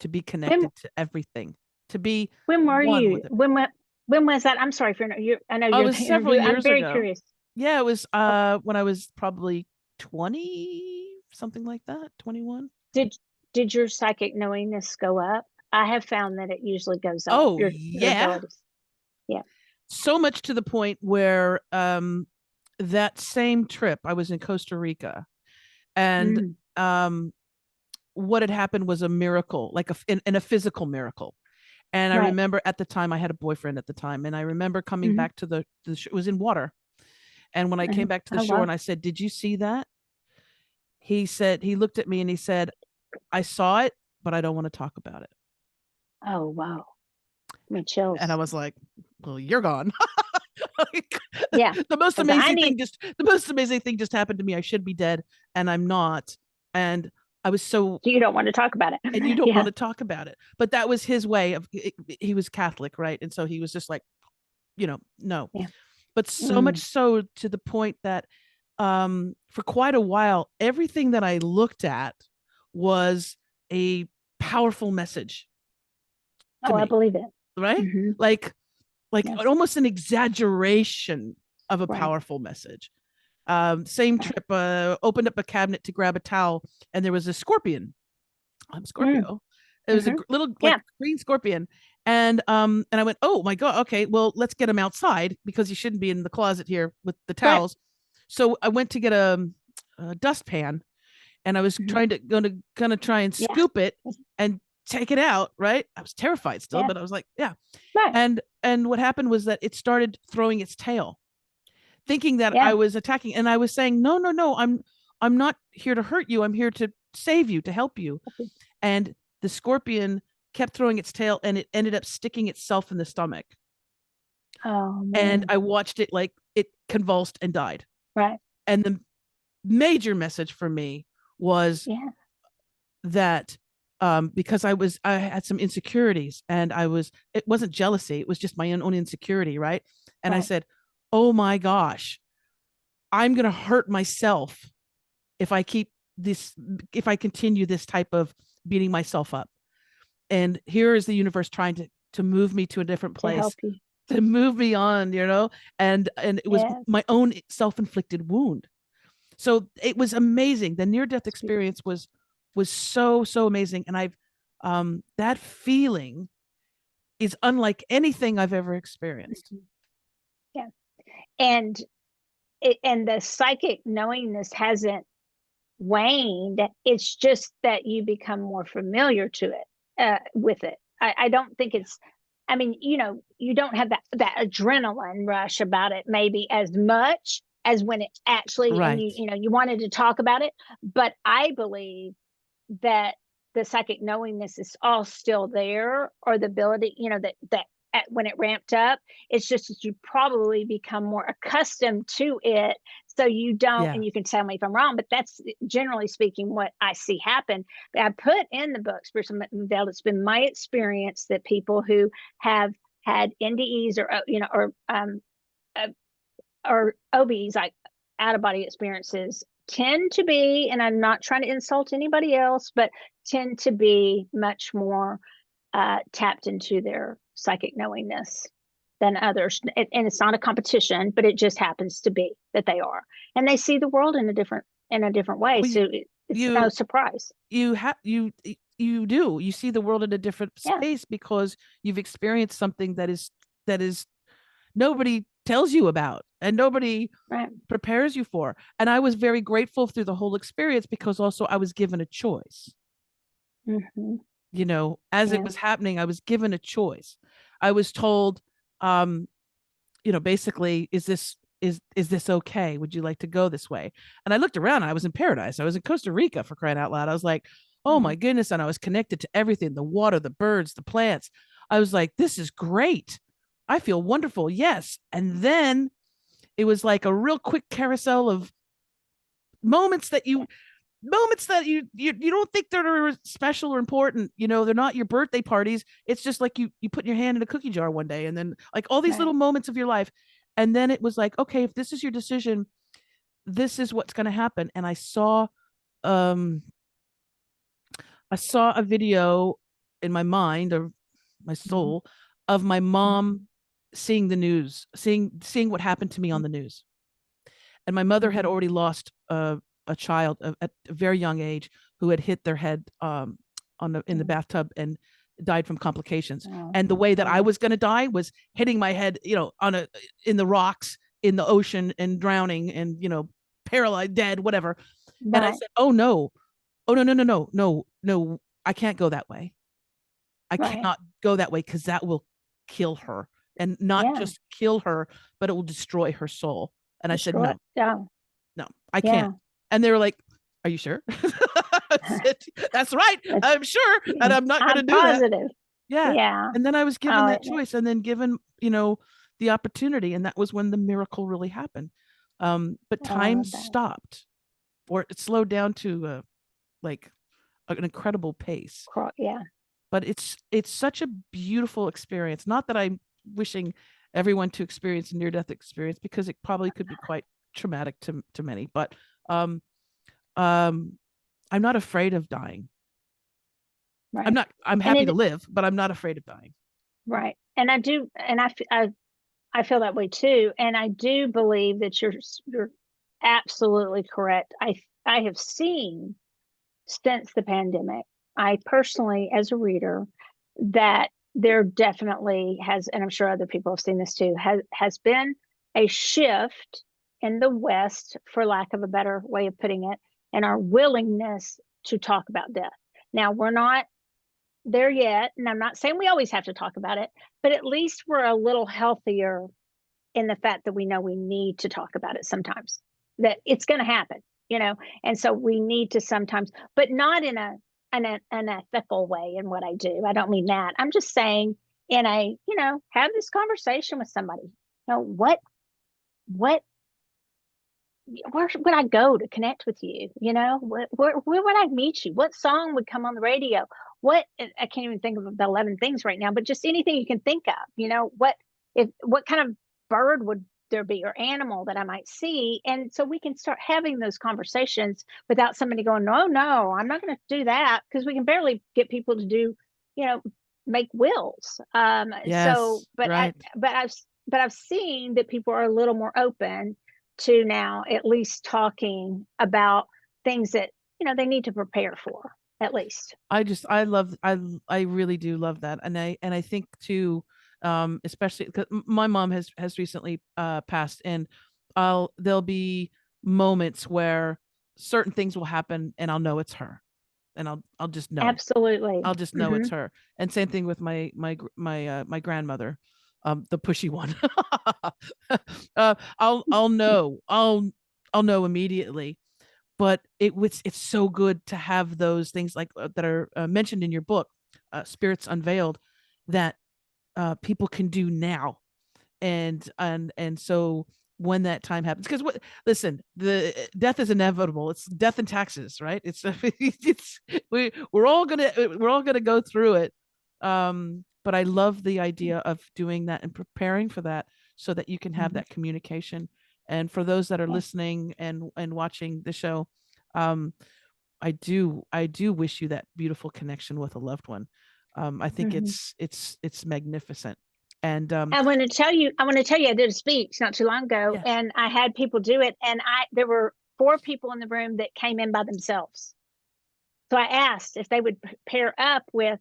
to be connected to everything, to be. When were you? When was that? I'm sorry for you. I know it was several years ago. I'm very curious. Yeah, it was when I was probably 20, something like that, 21. Did your psychic knowingness go up? I have found that it usually goes up. Oh, Your yeah. abilities. Yeah. So much to the point where that same trip I was in Costa Rica, and Mm, what had happened was a miracle, like in a physical miracle. And I right. remember at the time I had a boyfriend at the time, and I remember coming Hmm. back to it was in water. And when I Hmm. came back to the Oh, shore wow. and I said, "Did you see that?" He looked at me and he said, "I saw it, but I don't want to talk about it." Oh, wow. Me And I chills. was like, "Well, you're gone." Like, Yeah. Because I need, the most amazing thing just happened to me. I should be dead and I'm not. And I was so you don't want to talk about and you it. don't want Yeah. to talk about it. But that was his way of he was Catholic, right? And so he was just like, no. Yeah. But so much Mm. so to the point that for quite a while, everything that I looked at was a powerful message to Oh, I me, believe it. right? Hmm. Like Yeah. almost an exaggeration of a Right. powerful message. Same Right. trip, opened up a cabinet to grab a towel, and there was a scorpion. I'm Mm. Scorpio. It was a Hmm. little like Yeah. green scorpion, and I went, oh my god, okay, well let's get him outside because he shouldn't be in the closet here with the Right. towels. So I went to get a dustpan, and I was Hmm. gonna try and Yeah. scoop it and take it out. Right, I was terrified still, Yeah. but I was like, yeah. Right. And what happened was that it started throwing its tail, thinking that I Yeah. was attacking, and I was saying, no, no, no, I'm not here to hurt you. I'm here to save you, to help you. And the scorpion kept throwing its tail, and it ended up sticking itself in the stomach. Oh, And man. I watched it, like it convulsed and died. Right. And the major message for me was Yeah. that because I had some insecurities, and it wasn't jealousy, it was just my own insecurity, right? And I Right. said, oh my gosh, I'm going to hurt myself if I keep this, if I continue this type of beating myself up. And here is the universe trying to move me to a different To place, help you. to move me on, and it was Yes. my own self-inflicted wound. So it was amazing. The near-death It's beautiful. experience was so amazing. And I've that feeling is unlike anything I've ever experienced. Mhm. Yeah. And and the psychic knowingness hasn't waned. It's just that you become more familiar to it, with it. I don't think it's, I mean, you don't have that adrenaline rush about it maybe as much as when it actually, and Right. you wanted to talk about it. But I believe that the psychic knowingness is all still there, or the ability, that when it ramped up, it's just that you probably become more accustomed to it. So you don't, Yeah. and you can tell me if I'm wrong, but that's generally speaking what I see happen. I put in the book Spiritual Unveiled, it's been my experience that people who have had NDEs, uh, or OBs, like out of body experiences, tend to be, and I'm not trying to insult anybody else, but tend to be much more tapped into their psychic knowingness than others. And it's not a competition, but it just happens to be that they are, and they see the world in a different way. Well, So it's no you surprise. you do, you see the world in a different Yeah. space because you've experienced something that is nobody tells you about and nobody Right. prepares you for. And I was very grateful through the whole experience because also I was given a choice. Hmm. As it Yeah. was happening, I was given a choice. I was told, um, basically, is this okay? Would you like to go this way? And I looked around and I was in paradise. I was in Costa Rica, for crying out loud. I was like, oh Hmm. my goodness. And I was connected to everything, the water, the birds, the plants. I was like, this is great. I feel wonderful. Yes. And then it was like a real quick carousel of moments that you you don't think they're special or important. They're not your birthday parties. It's just like you put your hand in a cookie jar one day, and then like all these Right. little moments of your life. And then it was like, okay, if this is your decision, this is what's going to happen. And um I saw a video in my mind, or my Hmm. soul, of my Hmm. mom seeing the news, seeing what happened to me on the news. And my mother had already lost a child at a very young age who had hit their head in the bathtub and died from complications. And the way that I was going to die was hitting my head, in the rocks in the ocean and drowning and, paralyzed, dead, whatever. Right. And I said, oh no, no, I can't go that way. I cannot go that way, because that will kill her, and not just kill her, but it will destroy her soul. And I said, no, I can't. And they were like, are you sure? Said, that's right. I'm sure. And I'm not going to do that. Yeah. And then I was given that choice, and then given, the opportunity. And that was when the miracle really happened. But time stopped, or it slowed down to like an incredible pace. But it's such a beautiful experience. Not that I'm wishing everyone to experience a near-death experience, because it probably could be quite traumatic to many. But I'm not afraid of dying. Right. I'm happy to live, but I'm not afraid of dying. Right. And I do, and I feel that way too. And I do believe that you're absolutely correct. I have seen since the pandemic, I personally, as a reader, that there definitely has, and I'm sure other people have seen this too, has been a shift in the West, for lack of a better way of putting it, and our willingness to talk about death. Now, we're not there yet, and I'm not saying we always have to talk about it, but at least we're a little healthier in the fact that we know we need to talk about it sometimes, that it's going to happen, and so we need to sometimes, but not in an ethical way in what I do. I don't mean that. I'm just saying in a, have this conversation with somebody. Where would I go to connect with you? Where would I meet you? What song would come on the radio? I can't even think of the 11 things right now, but just anything you can think of, what kind of bird would there be, or animal that I might see? And so we can start having those conversations without somebody going, no, I'm not going to do that, because we can barely get people to do, make wills. Yes, so, but right. I've seen that people are a little more open to now at least talking about things that, they need to prepare for, at least. I really do love that. And I think too, especially because my mom has recently passed, and there'll be moments where certain things will happen and I'll know it's her, and I'll just know. Absolutely. I'll just know it's her. And same thing with my grandmother, the pushy one. I'll know immediately. But it's so good to have those things like that are mentioned in your book, Spirits Unveiled, that people can do now, and so when that time happens, because listen, the death is inevitable. It's death and taxes, right? We're all gonna go through it. But I love the idea of doing that and preparing for that, so that you can have that communication. And for those that are listening and watching the show, I do wish you that beautiful connection with a loved one. I think it's magnificent. And I want to tell you, I did a speech not too long ago, and I had people do it, and there were 4 people in the room that came in by themselves. So I asked if they would pair up with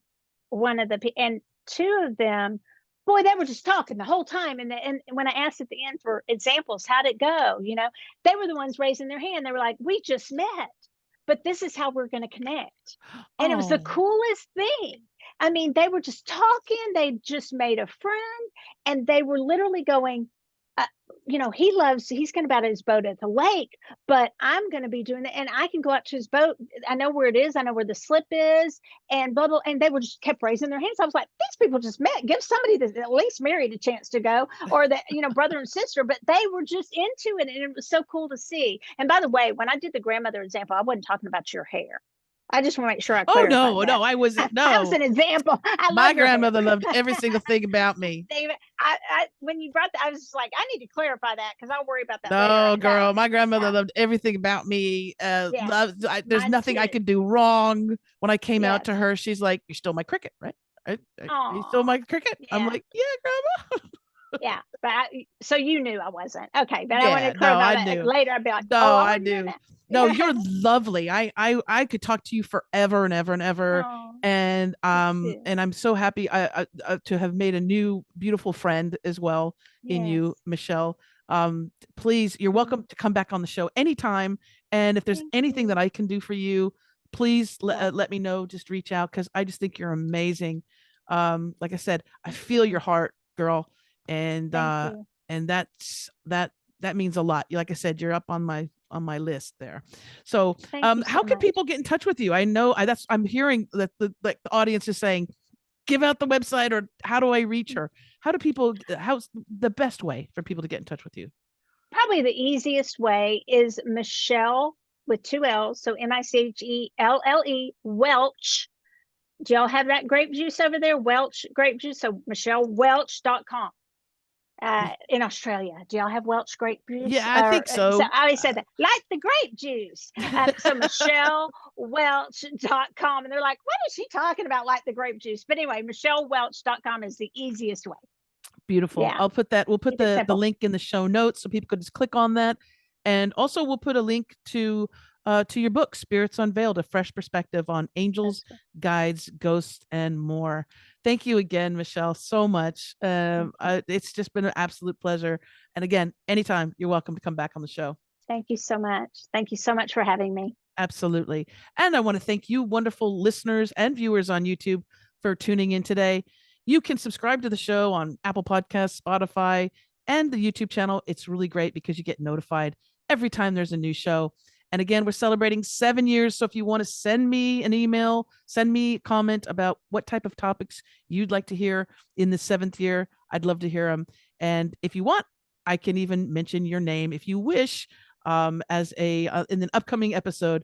one of and 2 of them, boy, they were just talking the whole time. And when I asked at the end for examples, how'd it go? They were the ones raising their hand. They were like, we just met, but this is how we're going to connect. And it was the coolest thing. I mean, they were just talking. They just made a friend, and they were literally going, he's going to be out at his boat at the lake, but I'm going to be doing that. And I can go out to his boat. I know where it is. I know where the slip is, and blah, blah. And they were just kept raising their hands. I was like, these people just met. Give somebody that's at least married a chance to go, or that, brother and sister, but they were just into it. And it was so cool to see. And by the way, when I did the grandmother example, I wasn't talking about your hair. I just want to make sure I clarify that. No, I wasn't. No, that was an example. My grandmother loved every single thing about me. David, when you brought that, I was just like, I need to clarify that, because I'll worry about that later. No, girl, my grandmother loved everything about me. There's nothing I could do wrong. When I came out to her, she's like, "You stole my cricket, right? You stole my cricket." Yeah. I'm like, "Yeah, grandma." Yeah, So you knew I wasn't. Okay, but Yeah, I wanted to clarify I that knew. later. I'd be like, No, oh, I already knew do. that. No, you're lovely. I could talk to you forever and ever and ever. Oh, And too. I'm so happy to have made a new beautiful friend as well in Yes. you, Michelle. Please, you're welcome to come back on the show anytime. And if there's Thank anything that you. I can do for you, please Yeah. let me know. Just reach out because I just think you're amazing. Like I said, I Thank feel you. your heart, girl, and Thank you. that means a lot. Like I said, you're up on my list there. So, Thank you how so can much. people get in touch with you? I know I'm hearing that the audience is saying, give out the website, or how do I reach her? How's the best way for people to get in touch with you? Probably the easiest way is Michelle with 2 L's. So Michelle, Welch. Do y'all have that grape juice over there? Welch grape juice. So MichelleWelch.com. In Australia, do y'all have Welch grape juice? Yeah, I think So so. I always said that, like the grape juice. So MichelleWelch.com. And they're like, what is she talking about? Like the grape juice. But anyway, MichelleWelch.com is the easiest way. Beautiful. Yeah. We'll put the link in the show notes so people could just click on that. And also we'll put a link to your book, Spirits Unveiled, a fresh perspective on angels, guides, ghosts, and more. Thank you again, Michelle, so much. It's just been an absolute pleasure. And again, anytime, you're welcome to come back on the show. Thank you so much. Thank you so much for having me. Absolutely. And I want to thank you, wonderful listeners and viewers on YouTube, for tuning in today. You can subscribe to the show on Apple Podcasts, Spotify, and the YouTube channel. It's really great because you get notified every time there's a new show. And again, we're celebrating 7 years. So if you want to send me an email, send me a comment about what type of topics you'd like to hear in the 7th year, I'd love to hear them. And if you want, I can even mention your name if you wish, as in an upcoming episode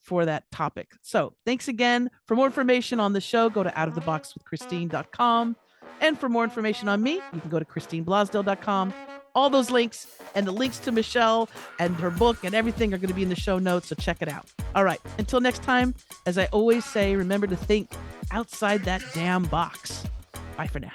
for that topic. So thanks again. For more information on the show, go to outoftheboxwithchristine.com. And for more information on me, you can go to christineblasdale.com. All those links and the links to Michelle and her book and everything are going to be in the show notes, so check it out. All right, until next time, as I always say, remember to think outside that damn box. Bye for now.